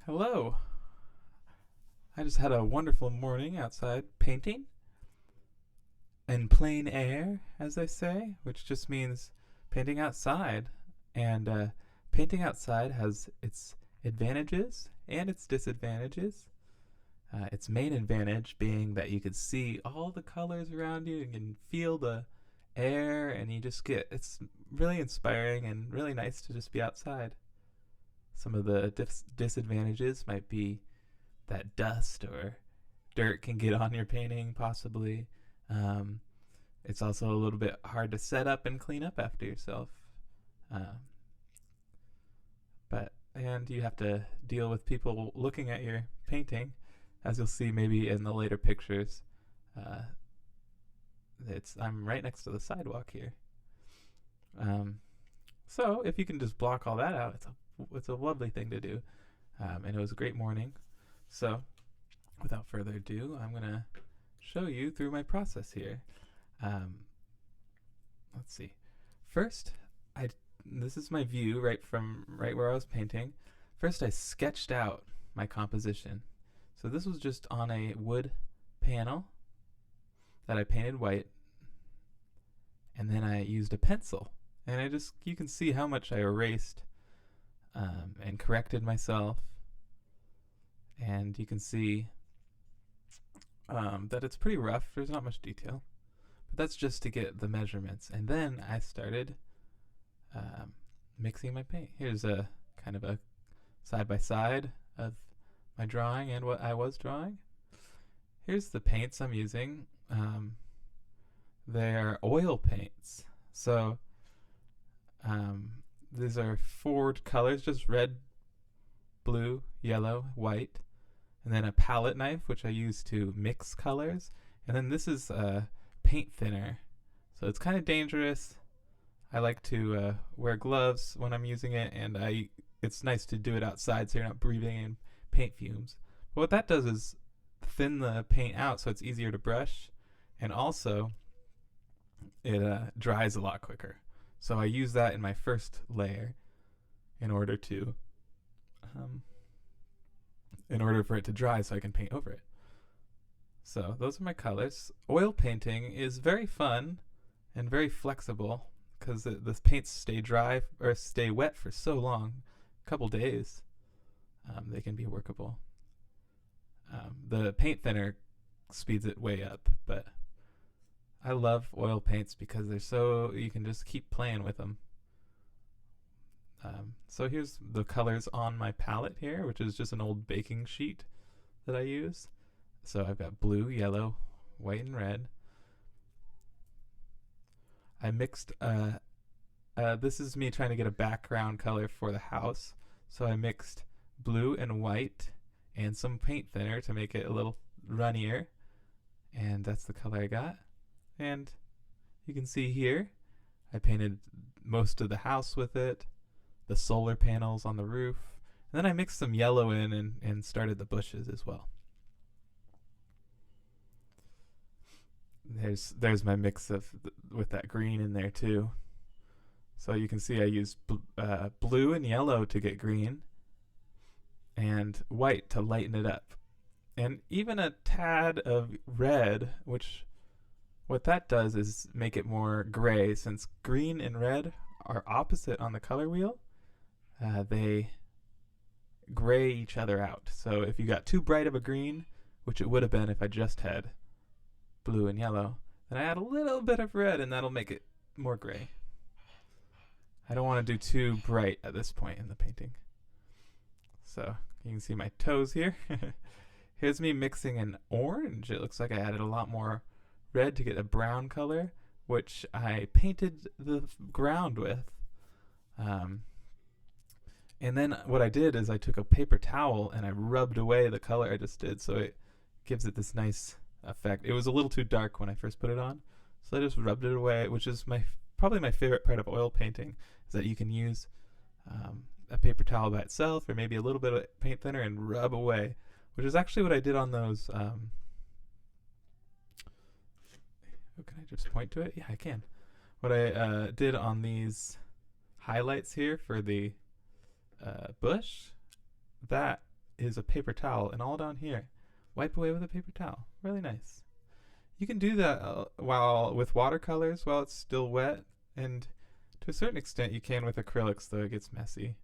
Hello. I just had a wonderful morning outside painting in plein air, as they say, which just means painting outside. And painting outside has its advantages and its disadvantages. Its main advantage being that you can see all the colors around you and can feel the air, and you just get it's really inspiring and really nice to just be outside. Some of the disadvantages might be that dust or dirt can get on your painting, possibly. Um, it's also a little bit hard to set up and clean up after yourself. Um, and you have to deal with people looking at your painting, as you'll see maybe in the later pictures. Uh, I'm right next to the sidewalk here. Um, so if you can just block all that out, it's a lovely thing to do. And it was a great morning. So without further ado, I'm gonna show you through my process here. Um, let's see. First, this is my view right where I was painting. First, I sketched out my composition. So this was just on a wood panel that I painted white, and then I used a pencil, and you can see how much I erased and corrected myself, and you can see that it's pretty rough. There's not much detail, but that's just to get the measurements. And then I started mixing my paint. Here's a kind of a side by side of my drawing and what I was drawing. Here's the paints I'm using. They're oil paints. So these are four colors, just red, blue, yellow, white, and then a palette knife, which I use to mix colors. And then this is a paint thinner. So it's kind of dangerous. I like to wear gloves when I'm using it, and it's nice to do it outside so you're not breathing in paint fumes. But what that does is thin the paint out so it's easier to brush, and also it dries a lot quicker. So I use that in my first layer in order for it to dry so I can paint over it. So those are my colors. Oil painting is very fun and very flexible because the paints stay dry or stay wet for so long, a couple days. They can be workable. The paint thinner speeds it way up, but I love oil paints because you can just keep playing with them. So here's the colors on my palette here, which is just an old baking sheet that I use. So I've got blue, yellow, white, and red. I mixed, this is me trying to get a background color for the house. So I mixed blue and white and some paint thinner to make it a little runnier. And that's the color I got. And you can see here, I painted most of the house with it, the solar panels on the roof. And then I mixed some yellow in and started the bushes as well. There's my mix with that green in there too. So you can see I used blue and yellow to get green, and white to lighten it up, and even a tad of red, which what that does is make it more gray. Since green and red are opposite on the color wheel, they gray each other out. So if you got too bright of a green, which it would have been if I just had blue and yellow, then I add a little bit of red and that'll make it more gray. I don't want to do too bright at this point in the painting. So you can see my toes here. Here's me mixing an orange. It looks like I added a lot more red to get a brown color, which I painted the ground with. And then what I did is I took a paper towel and I rubbed away the color I just did, so it gives it this nice effect. It was a little too dark when I first put it on, so I just rubbed it away, which is probably my favorite part of oil painting, is that you can use a paper towel by itself or maybe a little bit of paint thinner and rub away, which is actually what I did on those. Can I just point to it? Yeah, I can. What I did on these highlights here for the bush, that is a paper towel, and all down here, wipe away with a paper towel. Really nice. You can do that while with watercolors while it's still wet, and to a certain extent you can with acrylics, though it gets messy.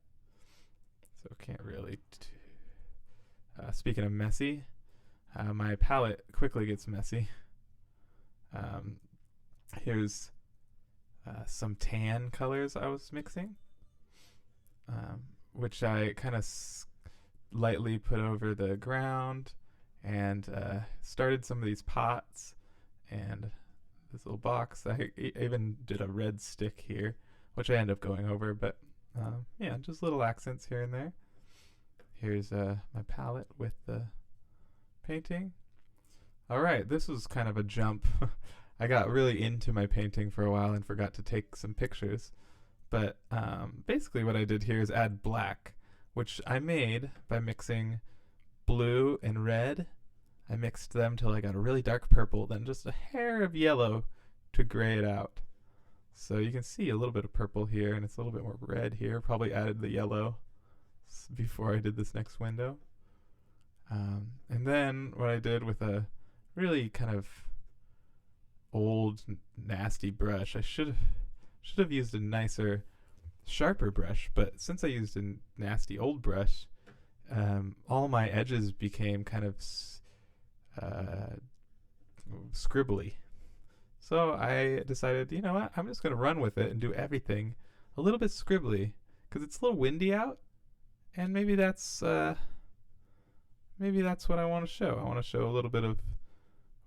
So can't really. Speaking of messy, my palette quickly gets messy. Here's some tan colors I was mixing, which I kind of lightly put over the ground, and started some of these pots and this little box. I even did a red stick here, which I end up going over, but yeah, just little accents here and there. Here's my palette with the painting. Alright, this was kind of a jump. I got really into my painting for a while and forgot to take some pictures. But basically what I did here is add black, which I made by mixing blue and red. I mixed them till I got a really dark purple, then just a hair of yellow to gray it out. So you can see a little bit of purple here, and it's a little bit more red here. Probably added the yellow before I did this next window. And then what I did with a really kind of old, nasty brush, I should have used a nicer, sharper brush, but since I used a nasty old brush, all my edges became kind of scribbly. So I decided, you know what, I'm just going to run with it and do everything a little bit scribbly, because it's a little windy out, and maybe that's what I want to show. I want to show a little bit of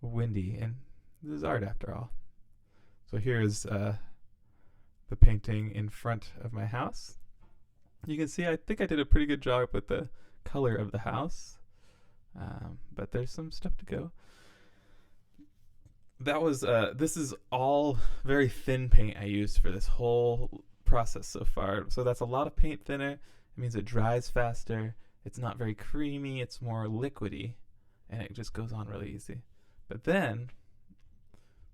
windy, and this is art after all. So here's the painting in front of my house. You can see I think I did a pretty good job with the color of the house, but there's some stuff to go. That was this is all very thin paint I used for this whole process so far. So that's a lot of paint thinner. It means it dries faster. It's not very creamy. It's more liquidy, and it just goes on really easy. But then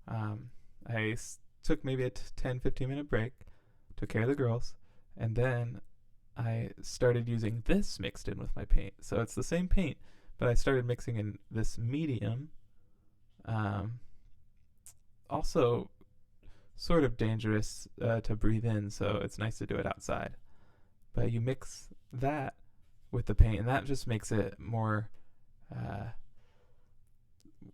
I took maybe a 10-15 minute break, took care of the girls, and then I started using this mixed in with my paint. So it's the same paint, but I started mixing in this medium. Also sort of dangerous to breathe in, so it's nice to do it outside. But you mix that with the paint, and that just makes it more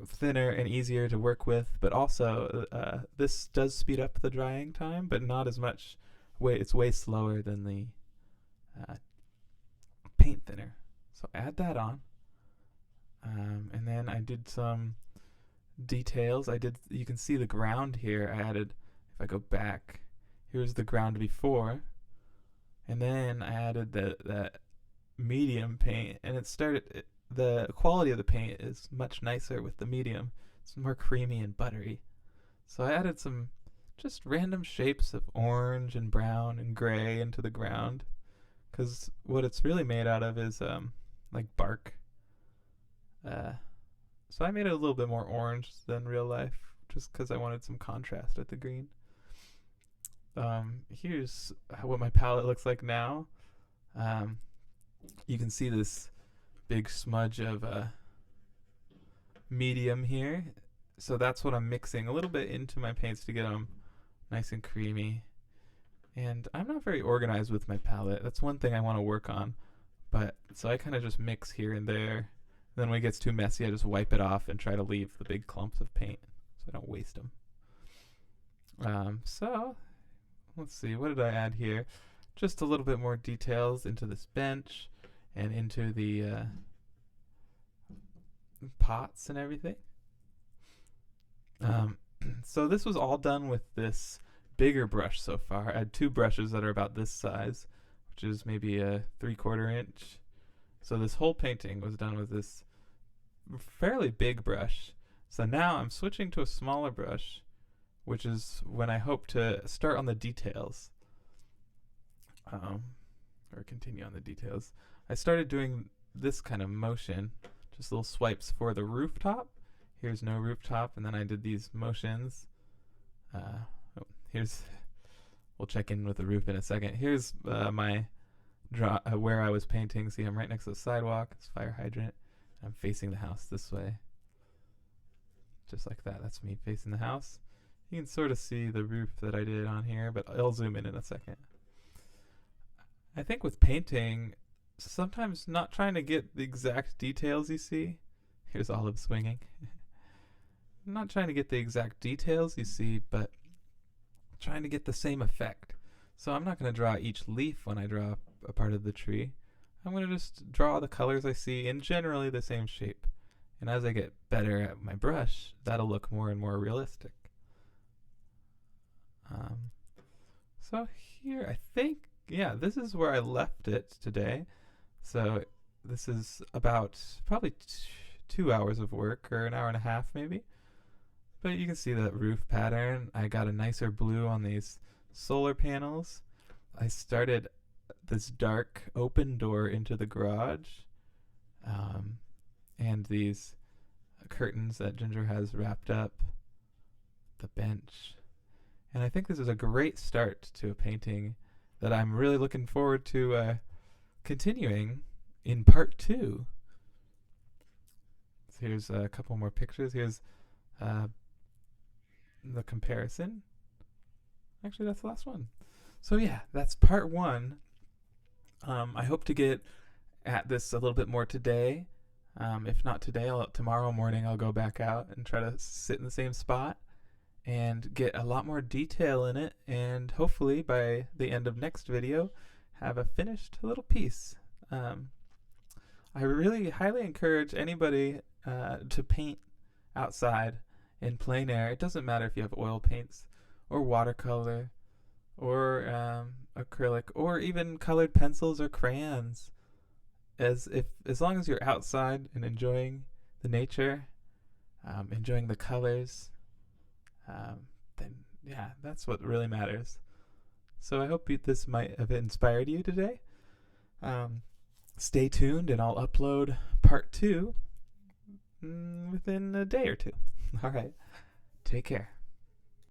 thinner and easier to work with. But also this does speed up the drying time, but not as much. It's way slower than the paint thinner. So add that on, and then I did some details. You can see the ground here. I added, if I go back, here's the ground before, and then I added that medium paint, and the quality of the paint is much nicer with the medium. It's more creamy and buttery. So I added some just random shapes of orange and brown and gray into the ground, because what it's really made out of is like bark. So I made it a little bit more orange than real life, just because I wanted some contrast with the green. Here's what my palette looks like now. You can see this big smudge of medium here. So that's what I'm mixing a little bit into my paints to get them nice and creamy. And I'm not very organized with my palette. That's one thing I want to work on. But so I kind of just mix here and there. Then when it gets too messy, I just wipe it off and try to leave the big clumps of paint so I don't waste them. So let's see, what did I add here? Just a little bit more details into this bench and into the pots and everything. So this was all done with this bigger brush so far. I had two brushes that are about this size, which is maybe a 3/4 inch. So this whole painting was done with this fairly big brush. So now I'm switching to a smaller brush, which is when I hope to start on the details. Or continue on the details. I started doing this kind of motion, just little swipes for the rooftop. Here's no rooftop, and then I did these motions. We'll check in with the roof in a second. Here's my draw where I was painting. See, I'm right next to the sidewalk. It's fire hydrant. I'm facing the house this way. Just like that. That's me facing the house. You can sort of see the roof that I did on here, but I'll zoom in a second. I think with painting, sometimes not trying to get the exact details you see. Here's Olive swinging. Not trying to get the exact details you see, but trying to get the same effect. So I'm not going to draw each leaf when I draw a part of the tree. I'm going to just draw the colors I see in generally the same shape. And as I get better at my brush, that'll look more and more realistic. So here, I think, yeah, this is where I left it today. So this is about probably 2 hours of work, or an hour and a half maybe. But you can see that roof pattern. I got a nicer blue on these solar panels. I started this dark open door into the garage, and these curtains that Ginger has wrapped up, the bench. And I think this is a great start to a painting that I'm really looking forward to continuing in part 2. So here's a couple more pictures. Here's the comparison. Actually, that's the last one. So yeah, that's part 1. I hope to get at this a little bit more today. If not today, tomorrow morning I'll go back out and try to sit in the same spot and get a lot more detail in it, and hopefully by the end of next video have a finished little piece. I really highly encourage anybody to paint outside in plein air. It doesn't matter if you have oil paints or watercolor or acrylic or even colored pencils or crayons. As long as you're outside and enjoying the nature, enjoying the colors, then yeah, that's what really matters. So I hope this might have inspired you today. Stay tuned and I'll upload part 2 within a day or two. All right. Take care.